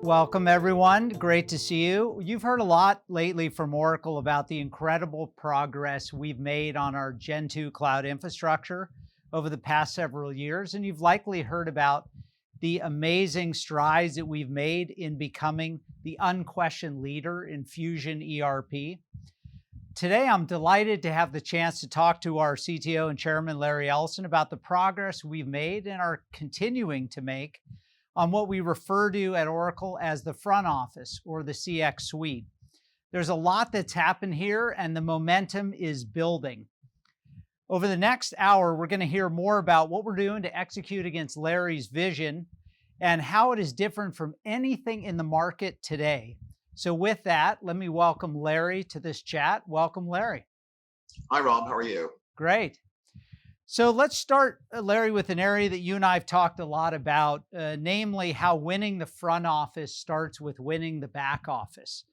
Welcome, everyone. Great to see you. You've heard a lot lately from Oracle about the incredible progress we've made on our Gen 2 cloud infrastructure over the past several years, and you've likely heard about the amazing strides that we've made in becoming the unquestioned leader in Fusion ERP. Today, I'm delighted to have the chance to talk to our CTO and Chairman, Larry Ellison, about the progress we've made and are continuing to make on what we refer to at Oracle as the front office or the CX suite. There's a lot that's happened here and the momentum is building. Over the next hour, we're going to hear more about what we're doing to execute against Larry's vision and how it is different from anything in the market today. So with that, let me welcome Larry to this chat. Welcome, Larry. Hi, Rob. How are you? Great. So let's start, Larry, with an area that you and I have talked a lot about, namely how winning the front office starts with winning the back office,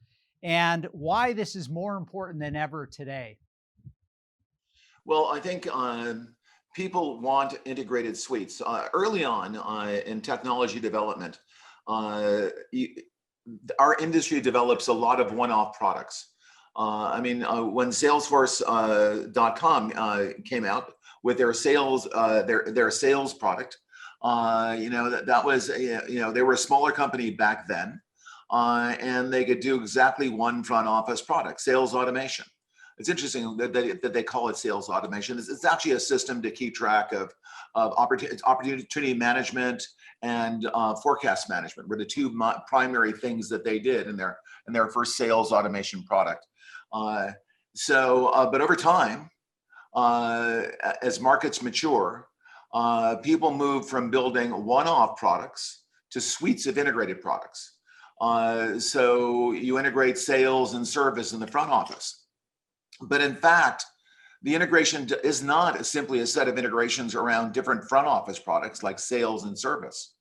and why this is more important than ever today. Well, I think people want integrated suites. Early on in technology development, our industry develops a lot of one-off products. When Salesforce.com came out with their sales, their sales product, that was, they were a smaller company back then, and they could do exactly one front office product, sales automation. It's interesting that they call it sales automation. It's actually a system to keep track of opportunity management and forecast management were the two primary things that they did in their first sales automation product. But over time, as markets mature, people move from building one-off products to suites of integrated products. So you integrate sales and service in the front office. But in fact, the integration is not simply a set of integrations around different front office products like sales and service.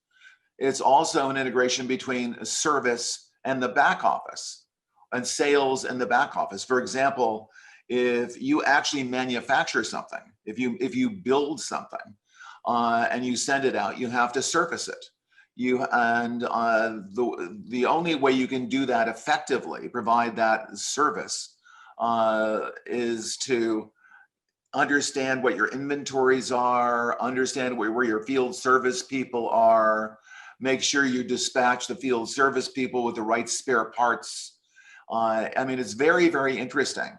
It's also an integration between service and the back office and sales and the back office. For example, if you actually manufacture something, if you build something and you send it out, you have to service it. The only way you can do that effectively, provide that service, is to understand what your inventories are, understand where your field service people are, make sure you dispatch the field service people with the right spare parts. It's very, very interesting.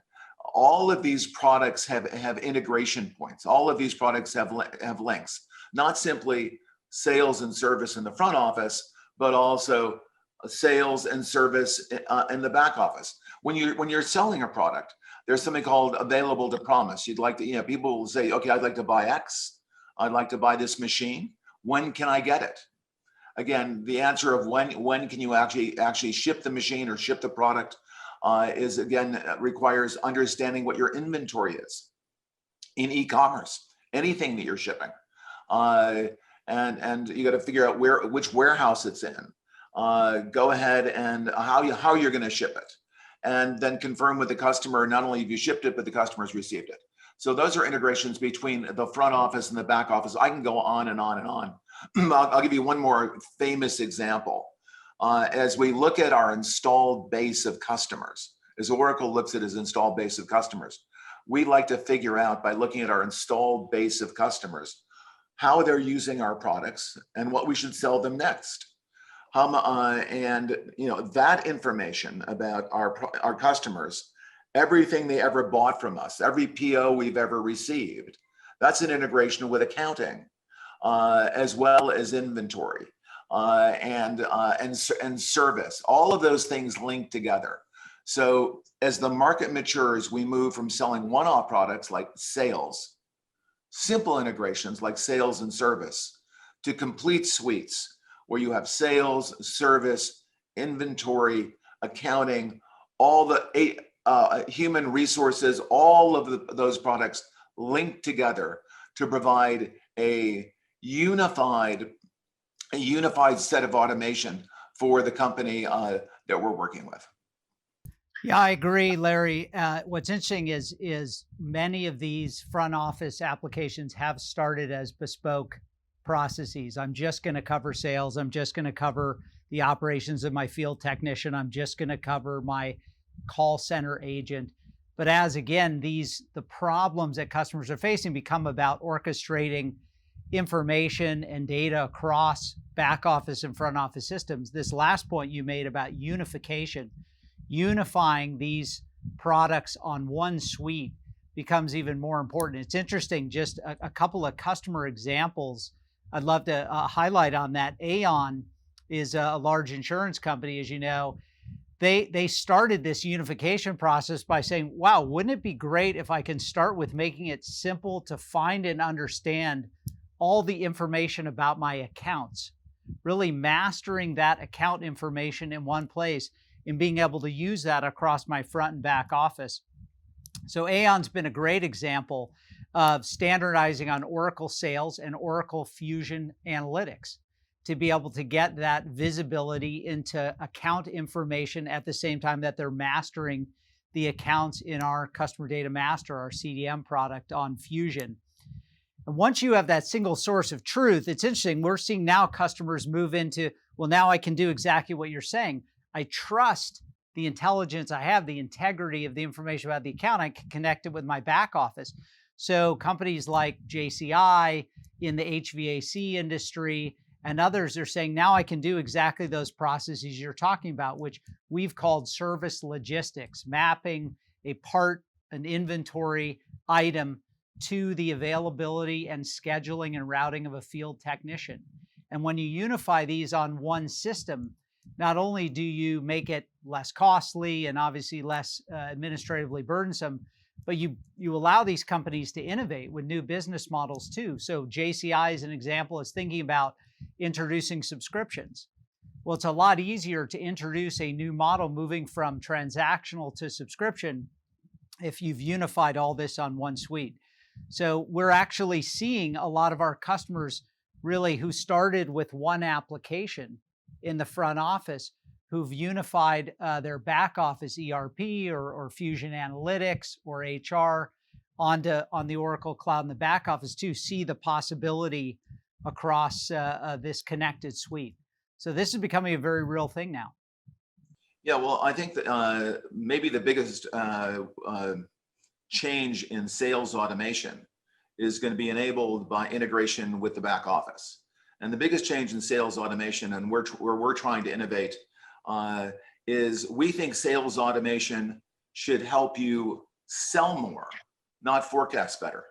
All of these products have integration points. All of these products have links, not simply sales and service in the front office, but also sales and service in the back office. When you're selling a product, there's something called available to promise. You'd like to, people will say, okay, I'd like to buy X. I'd like to buy this machine. When can I get it? Again, the answer of when can you actually ship the machine or ship the product requires understanding what your inventory is in e-commerce, anything that you're shipping, and you got to figure out which warehouse it's in. Go ahead and how you're going to ship it, and then confirm with the customer not only have you shipped it, but the customer's received it. So those are integrations between the front office and the back office. I can go on and on and on. I'll give you one more famous example. As we look at our installed base of customers, as Oracle looks at its installed base of customers, we like to figure out by looking at our installed base of customers, how they're using our products and what we should sell them next. That information about our customers, everything they ever bought from us, every PO we've ever received, that's an integration with accounting, as well as inventory. And service, all of those things link together. So as the market matures, we move from selling one-off products like sales, simple integrations like sales and service, to complete suites where you have sales, service, inventory, accounting, all the human resources, all of those products linked together to provide a unified set of automation for the company that we're working with. Yeah, I agree, Larry. What's interesting is many of these front office applications have started as bespoke processes. I'm just going to cover sales. I'm just going to cover the operations of my field technician. I'm just going to cover my call center agent. But as again, the problems that customers are facing become about orchestrating information and data across back office and front office systems. This last point you made about unification, unifying these products on one suite becomes even more important. It's interesting, just a couple of customer examples I'd love to highlight on that. Aon is a large insurance company, as you know. They started this unification process by saying, wow, wouldn't it be great if I can start with making it simple to find and understand all the information about my accounts, really mastering that account information in one place and being able to use that across my front and back office. So Aon's been a great example of standardizing on Oracle Sales and Oracle Fusion Analytics to be able to get that visibility into account information at the same time that they're mastering the accounts in our Customer Data Master, our CDM product on Fusion. And once you have that single source of truth, it's interesting. We're seeing now customers move into, well, now I can do exactly what you're saying. I trust the intelligence I have, the integrity of the information about the account. I can connect it with my back office. So companies like JCI in the HVAC industry and others are saying, now I can do exactly those processes you're talking about, which we've called service logistics, mapping a part, an inventory item to the availability and scheduling and routing of a field technician. And when you unify these on one system, not only do you make it less costly and obviously less administratively burdensome, but you allow these companies to innovate with new business models too. So JCI, as an example, is thinking about introducing subscriptions. Well, it's a lot easier to introduce a new model moving from transactional to subscription if you've unified all this on one suite. So we're actually seeing a lot of our customers really who started with one application in the front office who've unified their back office ERP or Fusion Analytics or HR on the Oracle Cloud in the back office to see the possibility across this connected suite. So this is becoming a very real thing now. Yeah, well, I think that maybe the biggest change in sales automation is going to be enabled by integration with the back office. And the biggest change in sales automation and where we're trying to innovate is we think sales automation should help you sell more, not forecast better.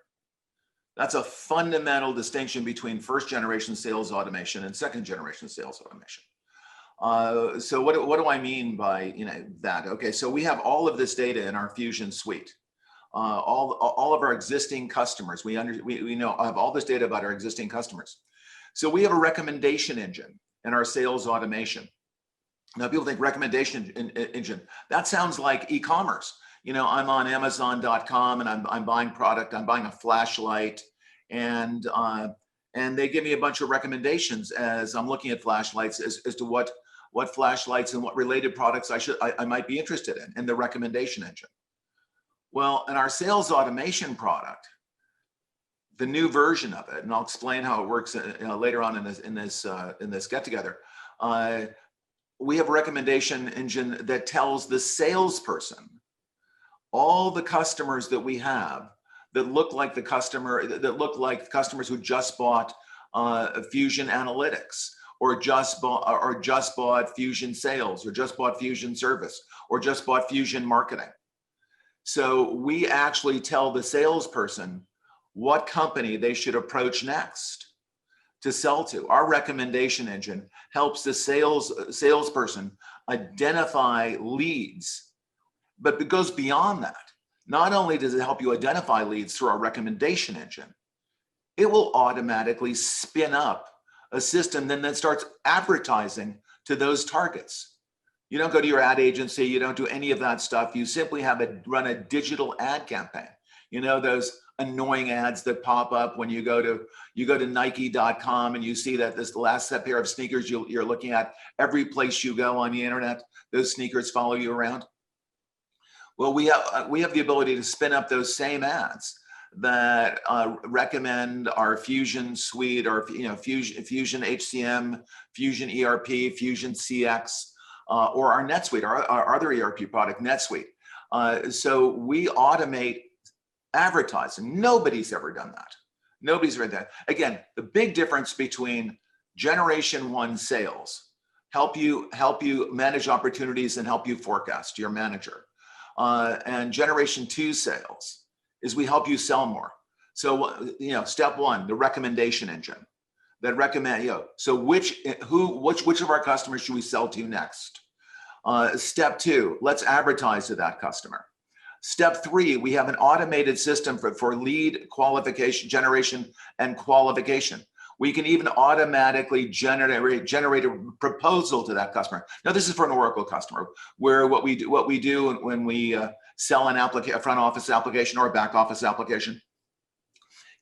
That's a fundamental distinction between first generation sales automation and second generation sales automation. So what do I mean by that? Okay, so we have all of this data in our Fusion suite. All of our existing customers, we know have all this data about our existing customers. So we have a recommendation engine in our sales automation. Now people think recommendation engine, that sounds like e-commerce. I'm on Amazon.com and I'm buying product, I'm buying a flashlight, and they give me a bunch of recommendations as I'm looking at flashlights as to what flashlights and what related products I might be interested in the recommendation engine. Well, in our sales automation product, the new version of it, and I'll explain how it works later on in this get together. We have a recommendation engine that tells the salesperson all the customers that we have that look like customers who just bought Fusion Analytics, or just bought Fusion Sales, or just bought Fusion Service, or just bought Fusion Marketing. So we actually tell the salesperson what company they should approach next to sell to. Our recommendation engine helps the salesperson identify leads, but it goes beyond that. Not only does it help you identify leads through our recommendation engine, it will automatically spin up a system then that starts advertising to those targets. You don't go to your ad agency, you don't do any of that stuff. You simply run a digital ad campaign. Those annoying ads that pop up when you go to Nike.com and you see that this last pair of sneakers you're looking at every place you go on the internet, those sneakers follow you around. Well, we have the ability to spin up those same ads that recommend our Fusion suite, or Fusion HCM, Fusion ERP, Fusion CX, or our NetSuite, our other ERP product, NetSuite. So we automate advertising. Nobody's ever done that. Nobody's ever done that. Again, the big difference between generation one sales, help you manage opportunities and help you forecast, your manager, and generation two sales is we help you sell more. So step one, the recommendation engine that recommend, so which of our customers should we sell to next? Step two, let's advertise to that customer. Step three, we have an automated system for lead qualification, generation and qualification. We can even automatically generate a proposal to that customer. Now, this is for an Oracle customer, where what we do when we sell a front office application or a back office application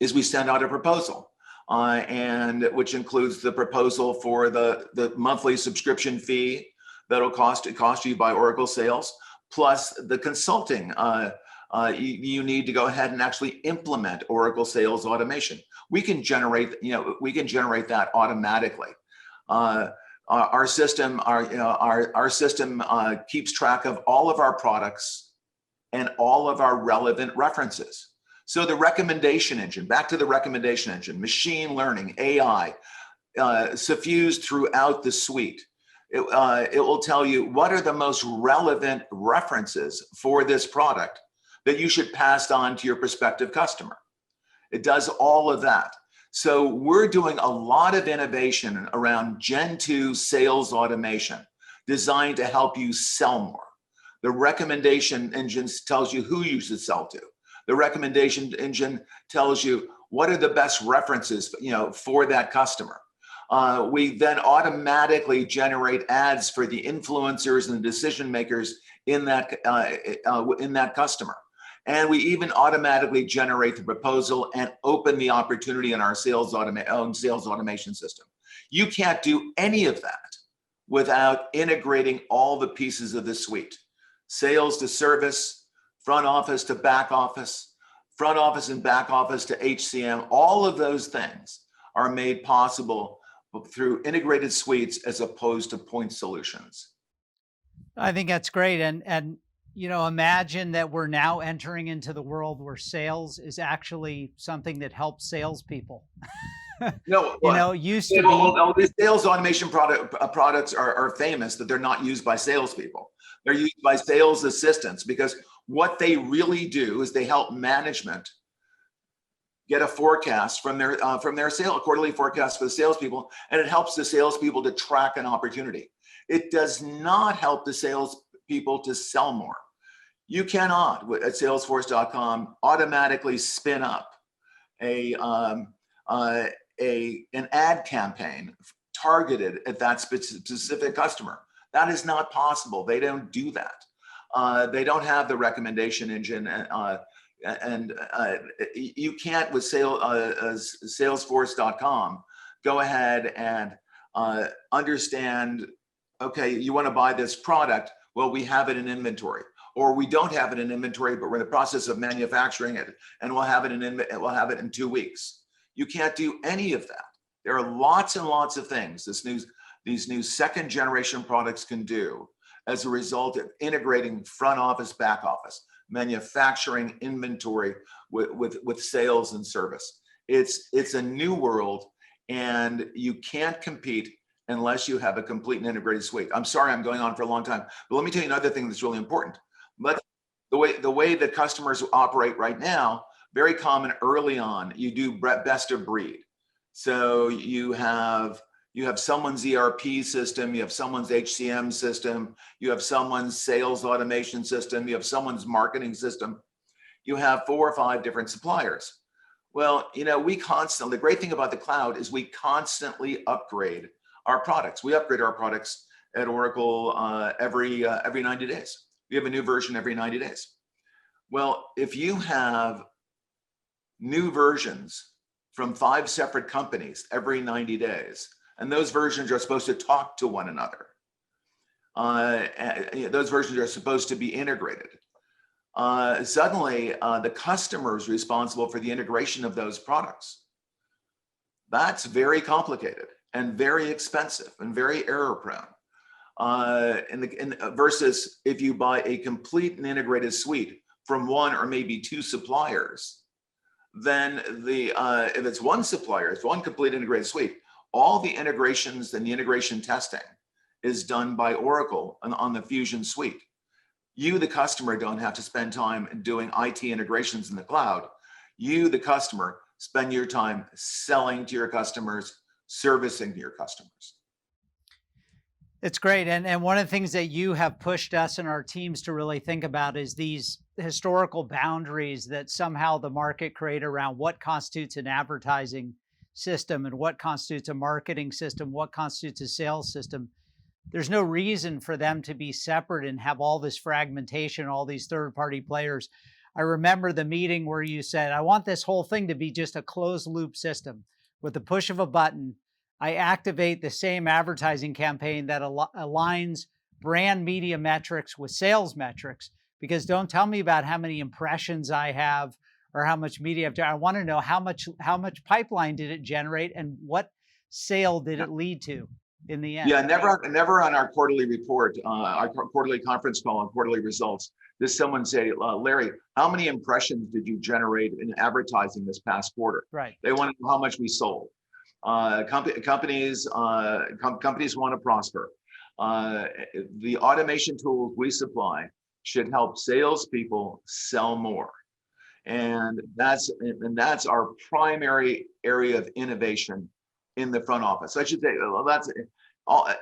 is we send out a proposal, and which includes the proposal for the monthly subscription fee that'll cost you by Oracle sales, plus the consulting. You need to go ahead and actually implement Oracle sales automation. We can generate that automatically. Our system keeps track of all of our products and all of our relevant references. So the recommendation engine, back to the recommendation engine, machine learning, AI, suffused throughout the suite. It will tell you what are the most relevant references for this product that you should pass on to your prospective customer. It does all of that. So we're doing a lot of innovation around Gen 2 sales automation designed to help you sell more. The recommendation engine tells you who you should sell to. The recommendation engine tells you what are the best references, for that customer. We then automatically generate ads for the influencers and the decision makers in that customer. And we even automatically generate the proposal and open the opportunity in our own sales automation system. You can't do any of that without integrating all the pieces of the suite. Sales to service, front office to back office, front office and back office to HCM. All of those things are made possible through integrated suites as opposed to point solutions. I think that's great. And imagine that we're now entering into the world where sales is actually something that helps salespeople. No, used to be. The sales automation products are famous that they're not used by salespeople. They're used by sales assistants, because what they really do is they help management get a forecast from their a quarterly forecast for the salespeople, and it helps the salespeople to track an opportunity. It does not help the salespeople to sell more. You cannot at Salesforce.com automatically spin up an ad campaign targeted at that specific customer. That is not possible. They don't do that. They don't have the recommendation engine, and you can't with Salesforce.com go ahead and understand. Okay, you want to buy this product? Well, we have it in inventory, or we don't have it in inventory, but we're in the process of manufacturing it, and we'll have it in 2 weeks. You can't do any of that. There are lots and lots of things these new second generation products can do as a result of integrating front office, back office, manufacturing, inventory with sales and service. It's a new world, and you can't compete unless you have a complete and integrated suite. I'm sorry, I'm going on for a long time, but let me tell you another thing that's really important. But the way that customers operate right now, very common early on, you do best of breed. So you have someone's ERP system, you have someone's HCM system, you have someone's sales automation system, you have someone's marketing system. You have 4 or 5 different suppliers. Well, the great thing about the cloud is we constantly upgrade our products. We upgrade our products at Oracle every 90 days. We have a new version every 90 days. Well, if you have new versions from 5 separate companies every 90 days, and those versions are supposed to talk to one another, those versions are supposed to be integrated. suddenly the customer is responsible for the integration of those products. That's very complicated and very expensive and very error prone. Versus if you buy a complete and integrated suite from one or maybe two suppliers, then if it's one supplier, it's one complete integrated suite, all the integrations and the integration testing is done by Oracle on the Fusion suite. You, the customer, don't have to spend time doing IT integrations in the cloud. You, the customer, spend your time selling to your customers, servicing to your customers. It's great. And one of the things that you have pushed us and our teams to really think about is these historical boundaries that somehow the market create around what constitutes an advertising system and what constitutes a marketing system, what constitutes a sales system. There's no reason for them to be separate and have all this fragmentation, all these third-party players. I remember the meeting where you said, I want this whole thing to be just a closed loop system. With the push of a button, I activate the same advertising campaign that aligns brand media metrics with sales metrics. Because don't tell me about how many impressions I have or how much media I've done. I want to know how much pipeline did it generate and what sale did it lead to in the end. Yeah, never on our quarterly report, our quarterly conference call on quarterly results, does someone say, Larry, how many impressions did you generate in advertising this past quarter? Right. They want to know how much we sold. Companies want to prosper. The automation tools we supply should help salespeople sell more, and that's our primary area of innovation in the front office. I should say that's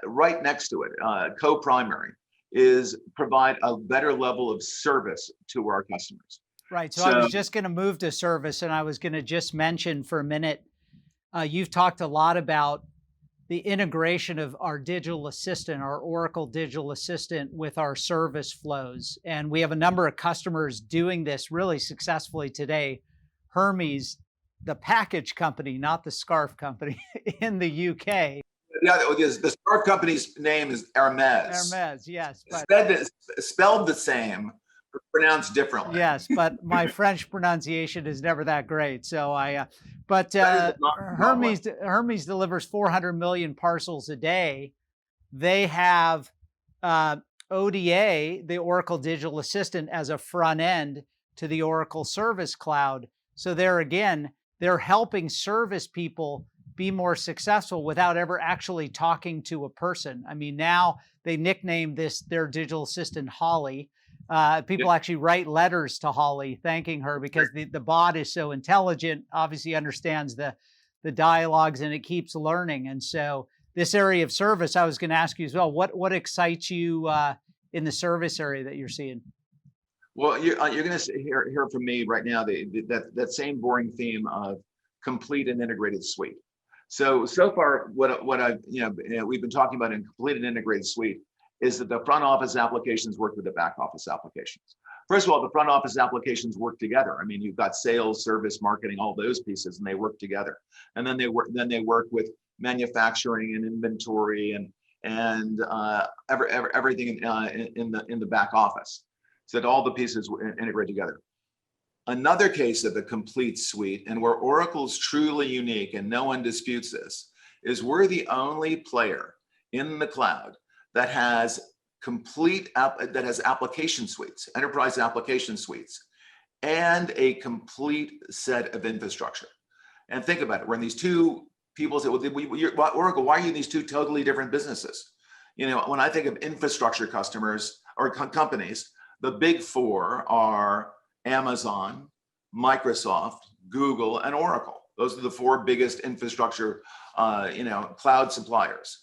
right next to it. Co-primary is provide a better level of service to our customers. Right. So I was just going to move to service, and I was going to just mention for a minute. You've talked a lot about the integration of our digital assistant, our Oracle digital assistant, with our service flows. And we have a number of customers doing this really successfully today. Hermes, the package company, not the scarf company, in the UK. Yeah, the scarf company's name is Hermes. Hermes, yes. But spelled the same, but pronounced differently. Yes, but my French pronunciation is never that great. So Hermes delivers 400 million parcels a day. They have ODA, the Oracle Digital Assistant, as a front end to the Oracle Service Cloud. So there again, they're helping service people be more successful without ever actually talking to a person. I mean, now they nicknamed their digital assistant Holly. People actually write letters to Holly thanking her because the bot is so intelligent, obviously understands the dialogues, and it keeps learning. And so this area of service, I was going to ask you as well, what excites you in the service area that you're seeing? Well, you're going to hear from me right now that same boring theme of complete and integrated suite. So far, what I've we've been talking about in complete and integrated suite is that the front office applications work with the back office applications. First of all, the front office applications work together. I mean, you've got sales, service, marketing, all those pieces, and they work together. And then they work with manufacturing and inventory and everything in the back office, so that all the pieces integrate together. Another case of a complete suite, and where Oracle's truly unique, and no one disputes this, is we're the only player in the cloud that has application suites, enterprise application suites, and a complete set of infrastructure. And think about it, we're in these two people say, well, Oracle, why are you in these two totally different businesses? When I think of infrastructure customers or companies, the big four are Amazon, Microsoft, Google, and Oracle. Those are the four biggest infrastructure, cloud suppliers.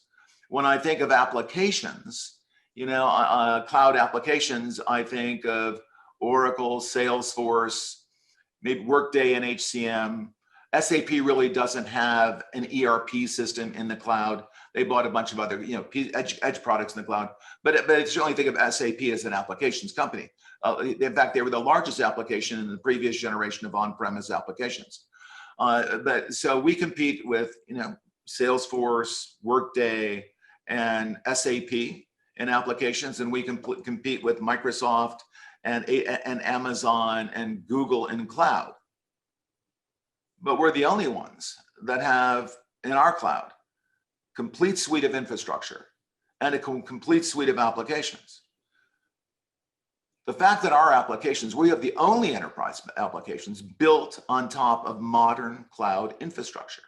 When I think of applications, cloud applications, I think of Oracle, Salesforce, maybe Workday and HCM. SAP really doesn't have an ERP system in the cloud. They bought a bunch of other, edge products in the cloud. But I certainly think of SAP as an applications company. In fact, they were the largest application in the previous generation of on-premise applications. So we compete with, Salesforce, Workday, and SAP in applications, and we compete with Microsoft and Amazon and Google in cloud. But we're the only ones that have in our cloud complete suite of infrastructure and a complete suite of applications. The fact that our applications, we have the only enterprise applications built on top of modern cloud infrastructure.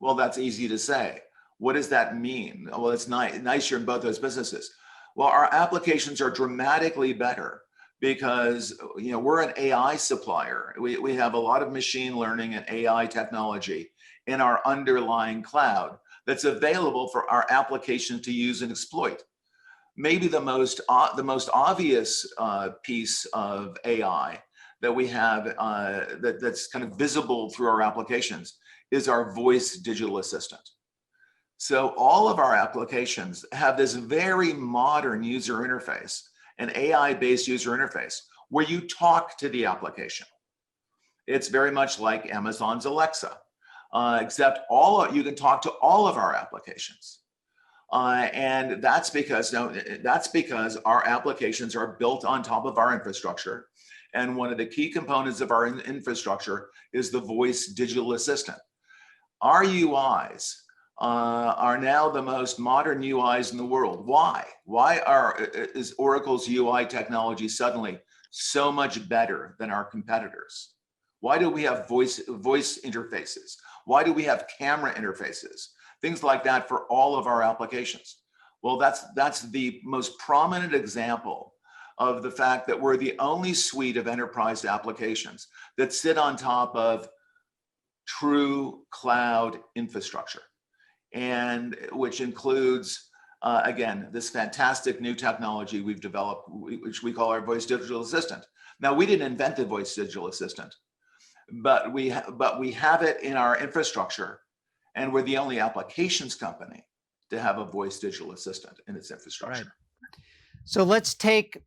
Well, that's easy to say. What does that mean? Well, it's nice you're in both those businesses. Well, our applications are dramatically better because we're an AI supplier. We have a lot of machine learning and AI technology in our underlying cloud that's available for our application to use and exploit. Maybe the most obvious piece of AI that we have that's kind of visible through our applications is our voice digital assistant. So all of our applications have this very modern user interface, an AI-based user interface, where you talk to the application. It's very much like Amazon's Alexa, except you can talk to all of our applications. And that's because our applications are built on top of our infrastructure. And one of the key components of our infrastructure is the voice digital assistant. Our UIs are now the most modern UIs in the world. Why? Is Oracle's UI technology suddenly so much better than our competitors? Why do we have voice interfaces? Why do we have camera interfaces? Things like that for all of our applications. Well, that's the most prominent example of the fact that we're the only suite of enterprise applications that sit on top of true cloud infrastructure, and which includes, again, this fantastic new technology we've developed, which we call our voice digital assistant. Now, we didn't invent the voice digital assistant, but we have it in our infrastructure, and we're the only applications company to have a voice digital assistant in its infrastructure. Right. So let's take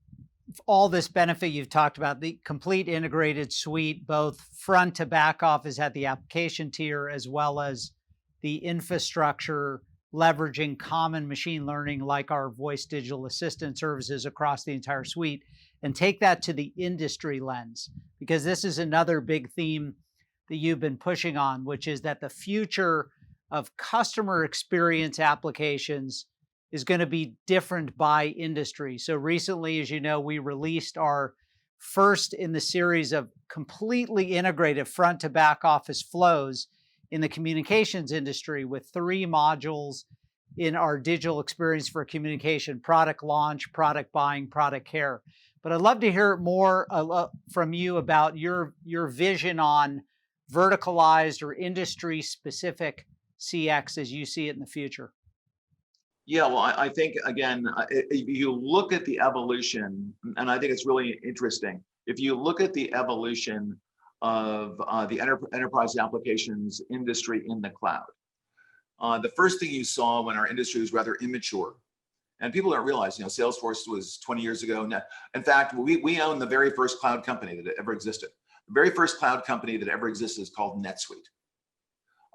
all this benefit you've talked about, the complete integrated suite, both front to back office at the application tier, as well as the infrastructure leveraging common machine learning like our voice digital assistant services across the entire suite, and take that to the industry lens, because this is another big theme that you've been pushing on, which is that the future of customer experience applications is going to be different by industry. So recently, as you know, we released our first in the series of completely integrated front to back office flows in the communications industry with 3 modules in our digital experience for communication: product launch, product buying, product care. But I'd love to hear more from you about your vision on verticalized or industry specific CX as you see it in the future. Yeah, well, I think, again, if you look at the evolution, and I think it's really interesting, if you look at the evolution of the enterprise applications industry in the cloud, the first thing you saw when our industry was rather immature, and people don't realize, Salesforce was 20 years ago. In fact, we own the very first cloud company that ever existed. The very first cloud company that ever existed is called NetSuite.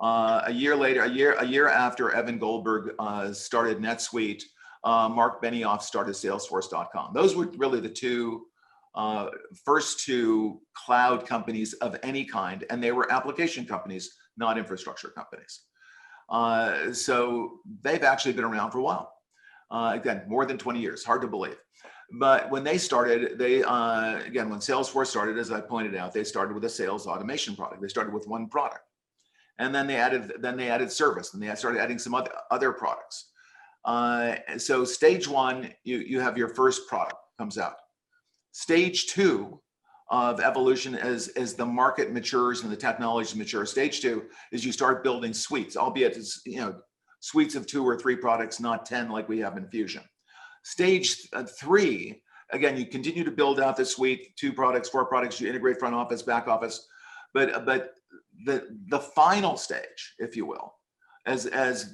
A year after Evan Goldberg started NetSuite, Mark Benioff started Salesforce.com. Those were really the first two cloud companies of any kind, and they were application companies, not infrastructure companies. So they've actually been around for a while. Again, more than 20 years, hard to believe. But when they started, when Salesforce started, as I pointed out, they started with a sales automation product. They started with one product. And then they added service, and they started adding some other products. So stage 1, you have your first product comes out. Stage 2 of evolution, as the market matures and the technology matures, stage 2 is you start building suites, albeit it's, suites of 2 or 3 products, not 10 like we have in Fusion. Stage 3, again, you continue to build out the suite, 2 products, 4 products, you integrate front office, back office, but the final stage, if you will, as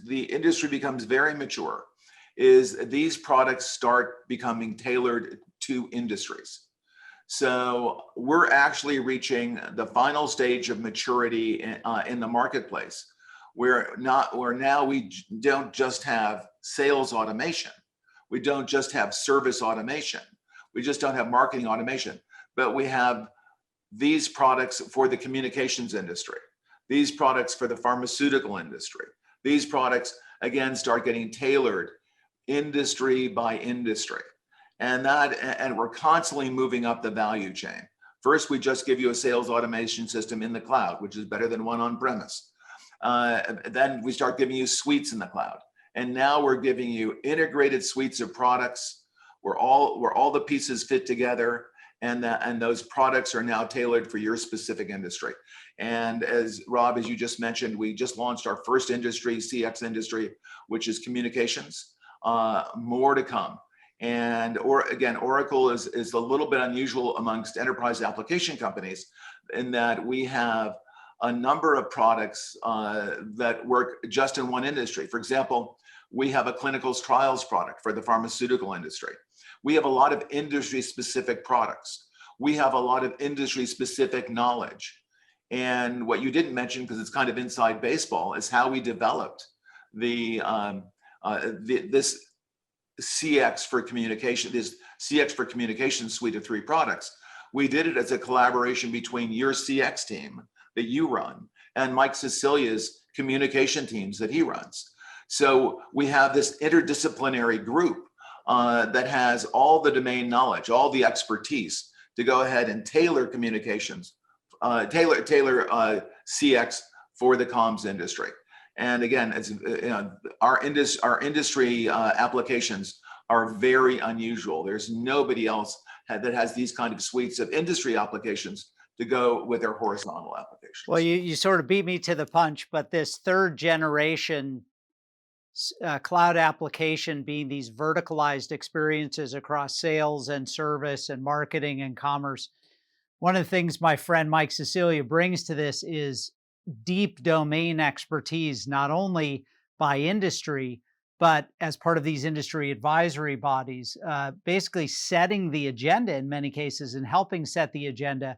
the industry becomes very mature, is these products start becoming tailored to industries. So we're actually reaching the final stage of maturity in the marketplace, where now we don't just have sales automation, we don't just have service automation, We just don't have marketing automation, but we have these products for the communications industry, these products for the pharmaceutical industry. These products, again, start getting tailored industry by industry. And we're constantly moving up the value chain. First, we just give you a sales automation system in the cloud, which is better than one on premise. Then we start giving you suites in the cloud. And now we're giving you integrated suites of products where all the pieces fit together, and those products are now tailored for your specific industry. And as Rob, as you just mentioned, we just launched our first industry, CX industry, which is communications. More to come. And Oracle is a little bit unusual amongst enterprise application companies in that we have a number of products that work just in one industry. For example, we have a clinical trials product for the pharmaceutical industry. We have a lot of industry-specific products. We have a lot of industry-specific knowledge. And what you didn't mention, because it's kind of inside baseball, is how we developed this CX for communication, this CX for communication suite of 3 products. We did it as a collaboration between your CX team that you run and Mike Cecilia's communication teams that he runs. So we have this interdisciplinary group that has all the domain knowledge, all the expertise to go ahead and tailor communications, tailor CX for the comms industry. And again, it's, our industry applications are very unusual. There's nobody else that has these kind of suites of industry applications to go with their horizontal applications. Well, you sort of beat me to the punch, but this 3rd generation cloud application being these verticalized experiences across sales and service and marketing and commerce. One of the things my friend Mike Cecilia brings to this is deep domain expertise, not only by industry, but as part of these industry advisory bodies, basically setting the agenda in many cases and helping set the agenda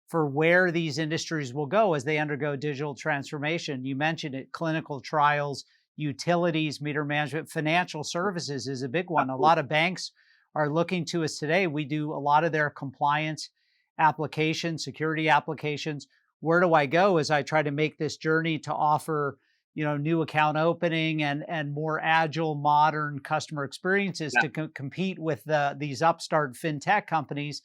for where these industries will go as they undergo digital transformation. You mentioned it, clinical trials, utilities, meter management, financial services is a big one. A lot of banks are looking to us today. We do a lot of their compliance applications, security applications. Where do I go as I try to make this journey to offer, new account opening and more agile, modern customer experiences to compete with these upstart fintech companies?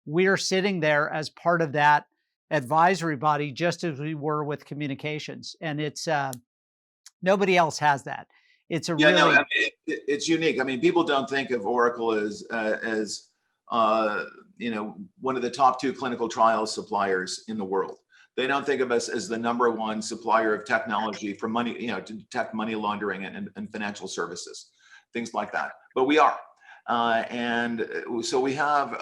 We're sitting there as part of that advisory body, just as we were with communications. And it's nobody else has that. It's a it's unique. I mean, people don't think of Oracle as one of the top 2 clinical trials suppliers in the world. They don't think of us as the #1 supplier of technology for money, to detect money laundering and financial services, things like that. But we are, and so we have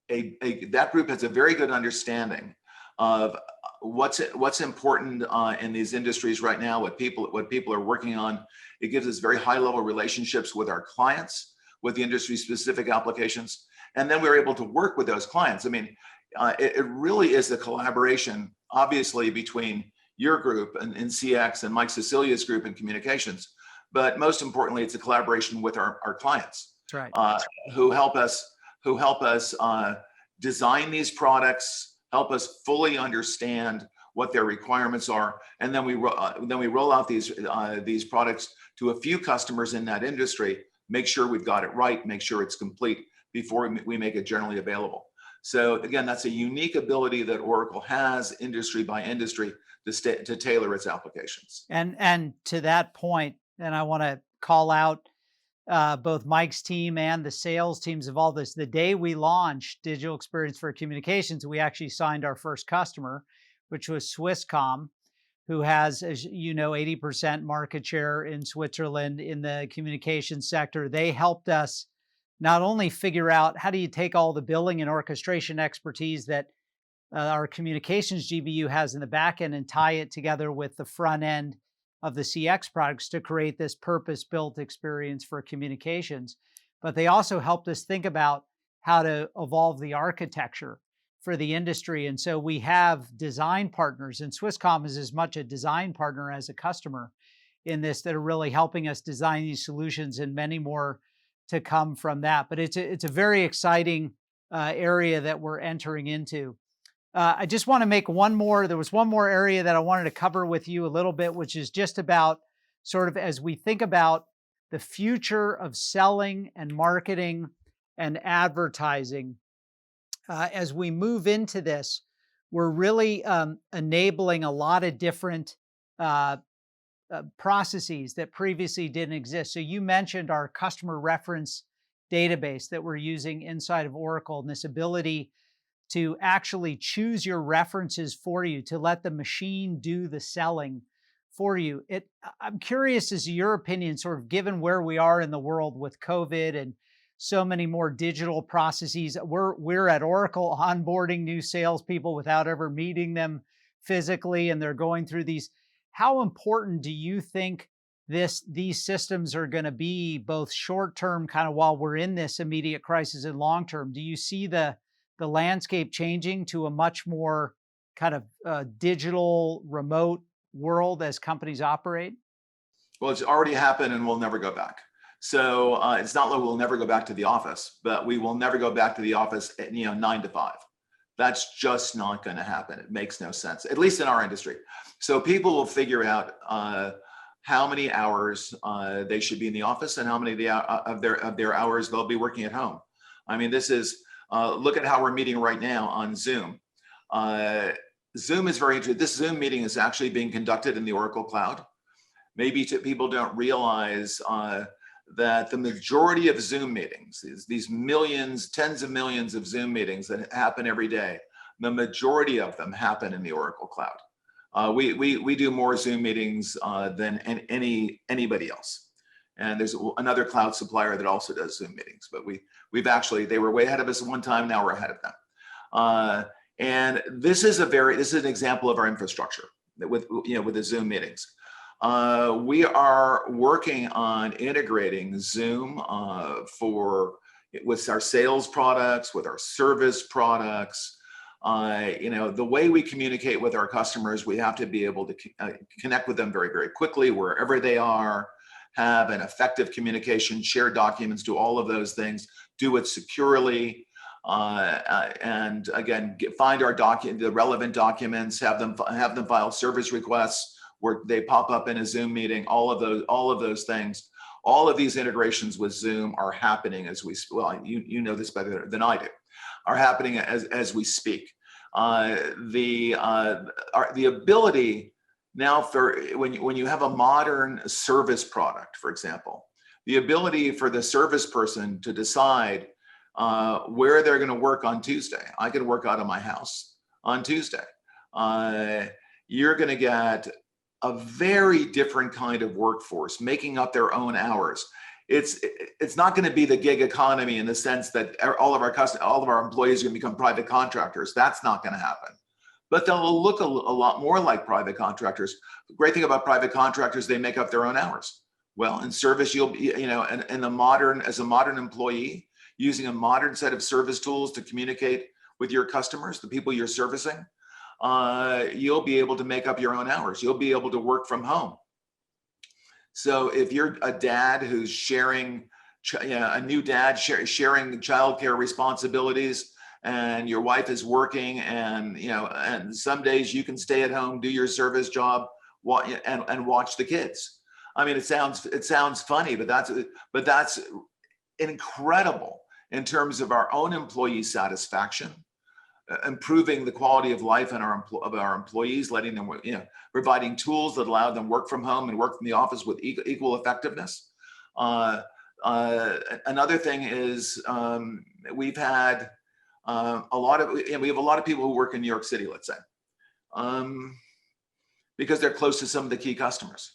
that group has a very good understanding of what's important in these industries right now, what people are working on. It gives us very high level relationships with our clients, with the industry specific applications, and then we're able to work with those clients. I mean, it really is a collaboration, obviously, between your group and CX and Mike Cecilia's group in communications, but most importantly, it's a collaboration with our clients. That's right. Who help us design these products, help us fully understand what their requirements are, and then we roll out these products to a few customers in that industry, make sure we've got it right, make sure it's complete before we make it generally available. So again, that's a unique ability that Oracle has, industry by industry, to tailor its applications. And to that point, and I want to call out both Mike's team and the sales teams of all this. The day we launched Digital Experience for Communications, we actually signed our first customer, which was Swisscom, who has, as you know, 80% market share in Switzerland in the communications sector. They helped us not only figure out how do you take all the billing and orchestration expertise that our communications GBU has in the back end and tie it together with the front end of the CX products to create this purpose-built experience for communications. But they also helped us think about how to evolve the architecture for the industry. And so we have design partners, and Swisscom is as much a design partner as a customer in this, that are really helping us design these solutions in many more to come from that. But it's a very exciting area that we're entering into. I just want to make one more. There was one more area that I wanted to cover with you a little bit, which is just about sort of as we think about the future of selling and marketing and advertising. As we move into this, we're really enabling a lot of different uh, processes that previously didn't exist. So you mentioned our customer reference database that we're using inside of Oracle, and this ability to actually choose your references for you, to let the machine do the selling for you. I'm curious as to your opinion, sort of given where we are in the world with COVID and so many more digital processes. We're at Oracle onboarding new salespeople without ever meeting them physically, and they're going through these. How important do you think these systems are going to be, both short term, kind of while we're in this immediate crisis, and long term? Do you see the landscape changing to a much more kind of digital, remote world as companies operate? Well, it's already happened and we'll never go back. So it's not like we'll never go back to the office, but we will never go back to the office at 9 to 5. That's just not going to happen. It makes no sense, at least in our industry. So people will figure out how many hours they should be in the office and how many of their hours they'll be working at home. I mean, this is look at how we're meeting right now on Zoom. Zoom is very interesting. This Zoom meeting is actually being conducted in the Oracle Cloud. Maybe people don't realize that the majority of Zoom meetings, these millions, tens of millions of Zoom meetings that happen every day, the majority of them happen in the Oracle Cloud. We do more Zoom meetings than anybody else. And there's another cloud supplier that also does Zoom meetings, but they were way ahead of us at one time. Now we're ahead of them. And this is an example of our infrastructure with the Zoom meetings. We are working on integrating Zoom with our sales products, with our service products. The way we communicate with our customers, we have to be able to connect with them very, very quickly wherever they are, have an effective communication, share documents, do all of those things, do it securely. And again, find the relevant documents, have them file service requests where they pop up in a Zoom meeting. All of those things, all of these integrations with Zoom are happening as we. Well, you know this better than I do. Are happening as we speak. The ability now for when you have a modern service product, for example, the ability for the service person to decide where they're going to work on Tuesday. I can work out of my house on Tuesday. You're going to get a very different kind of workforce making up their own hours. It's not going to be the gig economy in the sense that all of our employees are going to become private contractors. That's not going to happen. But they'll look a lot more like private contractors. The great thing about private contractors, they make up their own hours. Well, in service, you'll be, as a modern employee, using a modern set of service tools to communicate with your customers, the people you're servicing, you'll be able to make up your own hours. You'll be able to work from home. So if you're a dad who's sharing childcare responsibilities, and your wife is working, and some days you can stay at home, do your service job, and watch the kids. I mean, it sounds funny, but that's incredible in terms of our own employee satisfaction, improving the quality of life of our employees, letting them, providing tools that allow them work from home and work from the office with equal effectiveness. Another thing is we have a lot of people who work in New York City, let's say, because they're close to some of the key customers.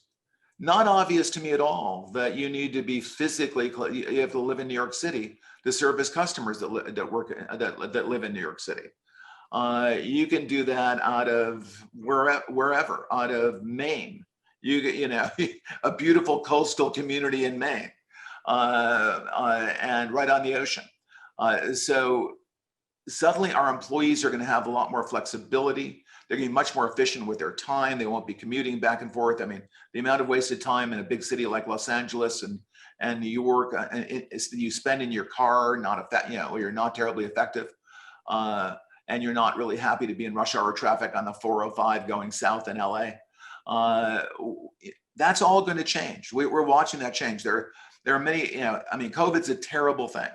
Not obvious to me at all that you need to be you have to live in New York City to service customers that live in New York City. You can do that out of wherever, out of Maine. A beautiful coastal community in Maine, and right on the ocean. So suddenly our employees are going to have a lot more flexibility They're getting much more efficient with their time. They won't be commuting back and forth. I mean, the amount of wasted time in a big city like Los Angeles and New York, you spend in your car, you're not terribly effective. And you're not really happy to be in rush hour traffic on the 405 going south in LA. That's all going to change. We're watching that change. There are many, COVID's a terrible thing.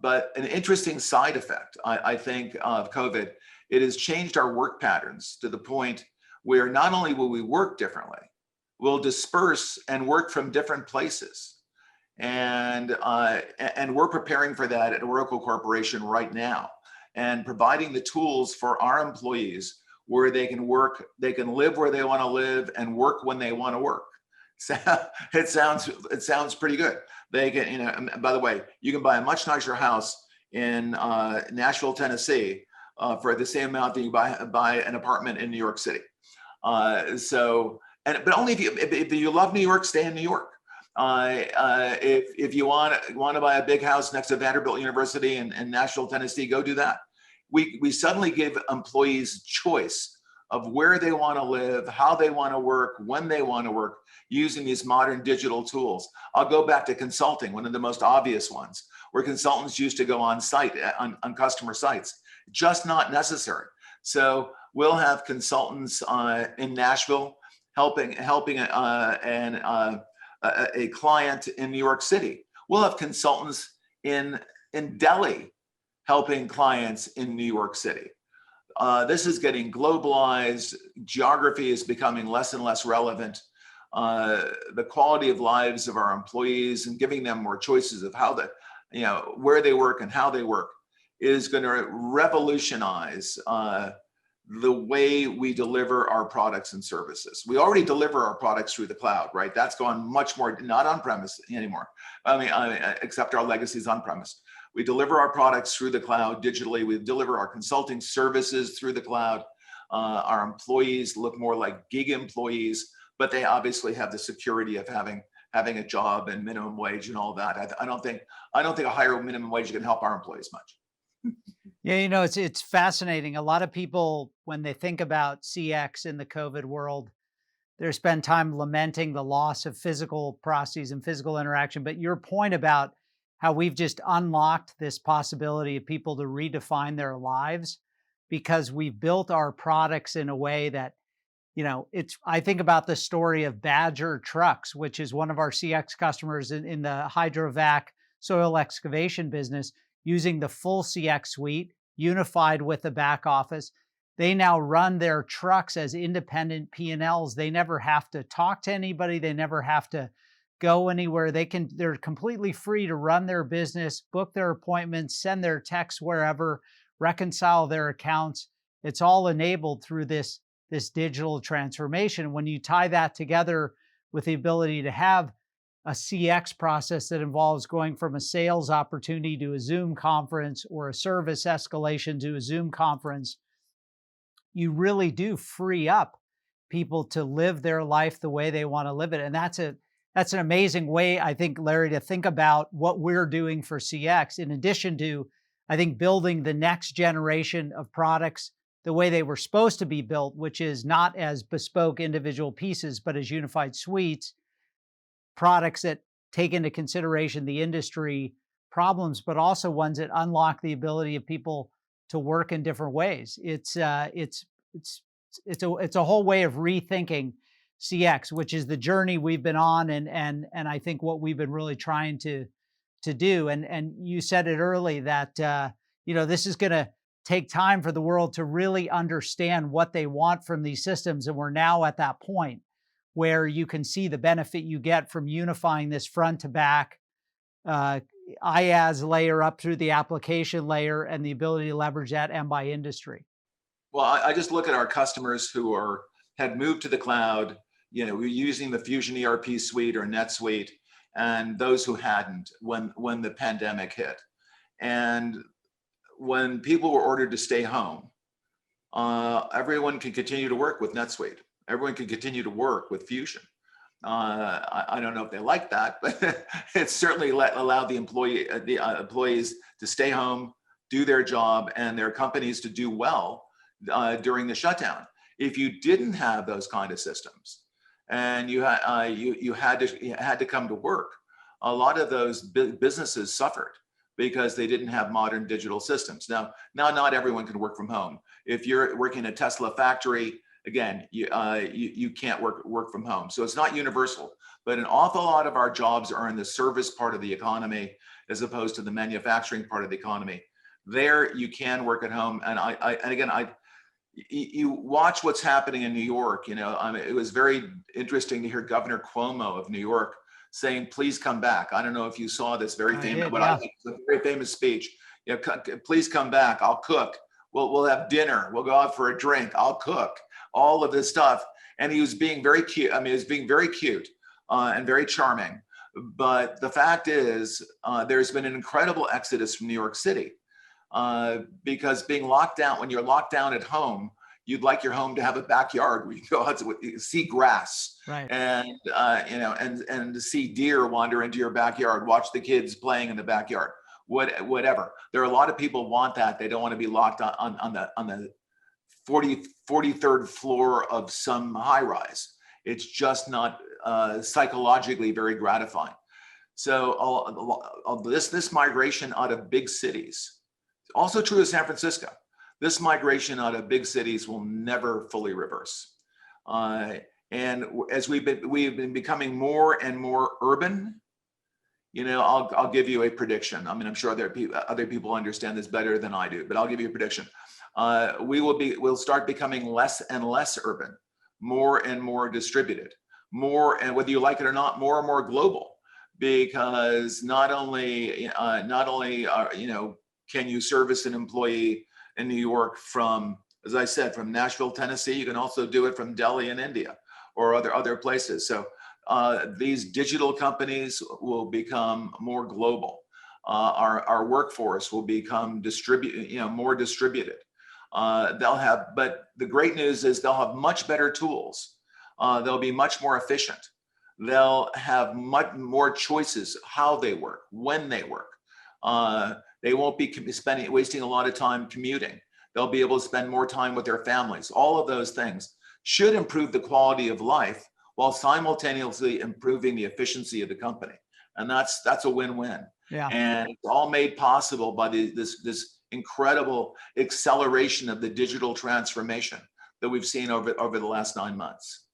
But an interesting side effect, I think, of COVID, it has changed our work patterns to the point where not only will we work differently, we'll disperse and work from different places. And we're preparing for that at Oracle Corporation right now, and providing the tools for our employees where they can work, they can live where they want to live and work when they want to work. So it sounds pretty good. They can, by the way, you can buy a much nicer house in Nashville, Tennessee, for the same amount that you buy an apartment in New York City. But only if you love New York, stay in New York. If you want to buy a big house next to Vanderbilt University in Nashville, Tennessee, go do that. We suddenly give employees choice of where they want to live, how they want to work, when they want to work, using these modern digital tools. I'll go back to consulting, one of the most obvious ones, where consultants used to go on site, on customer sites. Just not necessary. So we'll have consultants in Nashville helping a client in New York City. We'll have consultants in Delhi helping clients in New York City. This is getting globalized. Geography is becoming less and less relevant. The quality of lives of our employees and giving them more choices of where they work and how they work is going to revolutionize the way we deliver our products and services. We already deliver our products through the cloud, right? That's gone much more, not on-premise anymore. Except our legacy is on-premise. We deliver our products through the cloud digitally. We deliver our consulting services through the cloud. Our employees look more like gig employees, but they obviously have the security of having a job and minimum wage and all that. I don't think a higher minimum wage can help our employees much. Yeah, it's fascinating. A lot of people, when they think about CX in the COVID world, they spend time lamenting the loss of physical processes and physical interaction. But your point about how we've just unlocked this possibility of people to redefine their lives because we've built our products in a way that, I think about the story of Badger Trucks, which is one of our CX customers in the hydrovac soil excavation business, using the full CX suite unified with the back office. They now run their trucks as independent P&Ls. They never have to talk to anybody. They never have to go anywhere. They're completely free to run their business, book their appointments, send their texts wherever, reconcile their accounts. It's all enabled through this digital transformation. When you tie that together with the ability to have a CX process that involves going from a sales opportunity to a Zoom conference or a service escalation to a Zoom conference, you really do free up people to live their life the way they want to live it. And that's an amazing way, I think, Larry, to think about what we're doing for CX, in addition to, I think, building the next generation of products the way they were supposed to be built, which is not as bespoke individual pieces, but as unified suites, products that take into consideration the industry problems, but also ones that unlock the ability of people to work in different ways. It's a whole way of rethinking CX, which is the journey we've been on, and I think what we've been really trying to do. And you said it early that this is going to take time for the world to really understand what they want from these systems, and we're now at that point where you can see the benefit you get from unifying this front to back IaaS layer up through the application layer and the ability to leverage that and by industry. Well, I just look at our customers who had moved to the cloud, we're using the Fusion ERP suite or NetSuite, and those who hadn't when the pandemic hit. And when people were ordered to stay home, everyone can continue to work with NetSuite. Everyone can continue to work with Fusion. I don't know if they like that, but it certainly allowed the employees to stay home, do their job, and their companies to do well during the shutdown. If you didn't have those kind of systems, and you had to come to work, a lot of those businesses suffered because they didn't have modern digital systems. Now not everyone can work from home. If you're working in a Tesla factory, again, you can't work from home. So it's not universal, but an awful lot of our jobs are in the service part of the economy as opposed to the manufacturing part of the economy. There you can work at home. And you watch what's happening in New York. It was very interesting to hear Governor Cuomo of New York saying, "Please come back." I don't know if you saw this very famous, I think it's a very famous speech. Please come back. I'll cook. We'll have dinner. We'll go out for a drink. I'll cook. All of this stuff. And he was being very cute. He was being very cute and very charming. But the fact is, there's been an incredible exodus from New York City because being locked down, when you're locked down at home, you'd like your home to have a backyard where you go out to see grass, right, and and to see deer wander into your backyard, watch the kids playing in the backyard, whatever. There are a lot of people want that. They don't want to be locked on the 43rd floor of some high rise. It's just not psychologically very gratifying. So this migration out of big cities, also true of San Francisco, this migration out of big cities will never fully reverse. And as we've been becoming more and more urban, I'll give you a prediction. I'm sure other people understand this better than I do, but I'll give you a prediction. We'll start becoming less and less urban, more and more distributed, more, and whether you like it or not, more and more global, because not only can you service an employee in New York from, as I said, from Nashville, Tennessee, you can also do it from Delhi in India or other places. So these digital companies will become more global. Our workforce will become more distributed. But the great news is they'll have much better tools. They'll be much more efficient. They'll have much more choices how they work, when they work. They won't be wasting a lot of time commuting. They'll be able to spend more time with their families. All of those things should improve the quality of life while simultaneously improving the efficiency of the company. And that's a win-win. Yeah. And it's all made possible by this incredible acceleration of the digital transformation that we've seen over the last 9 months.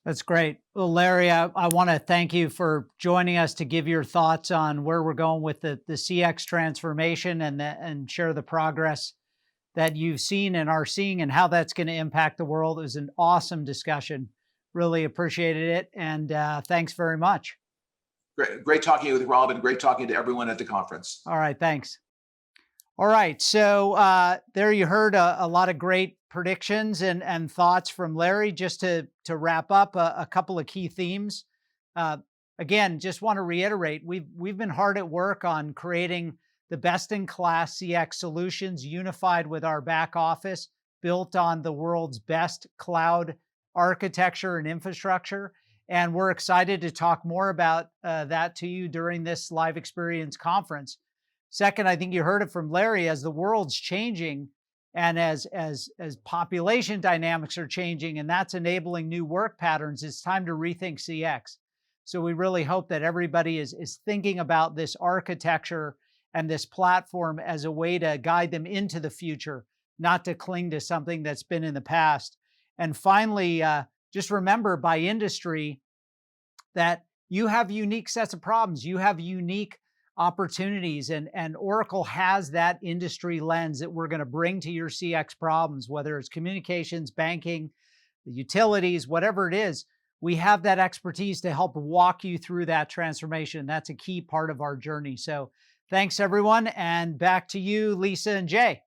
That's great. Well, Larry, I want to thank you for joining us to give your thoughts on where we're going with the CX transformation and share the progress that you've seen and are seeing and how that's going to impact the world. It was an awesome discussion. Really appreciated it. And thanks very much. Great talking with Rob, and great talking to everyone at the conference. All right. Thanks. All right. So there you heard a lot of great predictions and thoughts from Larry. Just to wrap up a couple of key themes. Again, just want to reiterate, we've been hard at work on creating the best-in-class CX solutions unified with our back office, built on the world's best cloud architecture and infrastructure. And we're excited to talk more about that to you during this live experience conference. Second, I think you heard it from Larry, as the world's changing and as population dynamics are changing, and that's enabling new work patterns, it's time to rethink CX. So we really hope that everybody is thinking about this architecture and this platform as a way to guide them into the future, not to cling to something that's been in the past. And finally, just remember by industry that you have unique sets of problems. You have unique opportunities, and Oracle has that industry lens that we're going to bring to your CX problems, whether it's communications, banking, the utilities, whatever it is. We have that expertise to help walk you through that transformation. That's a key part of our journey. So thanks, everyone. And back to you, Lisa and Jay.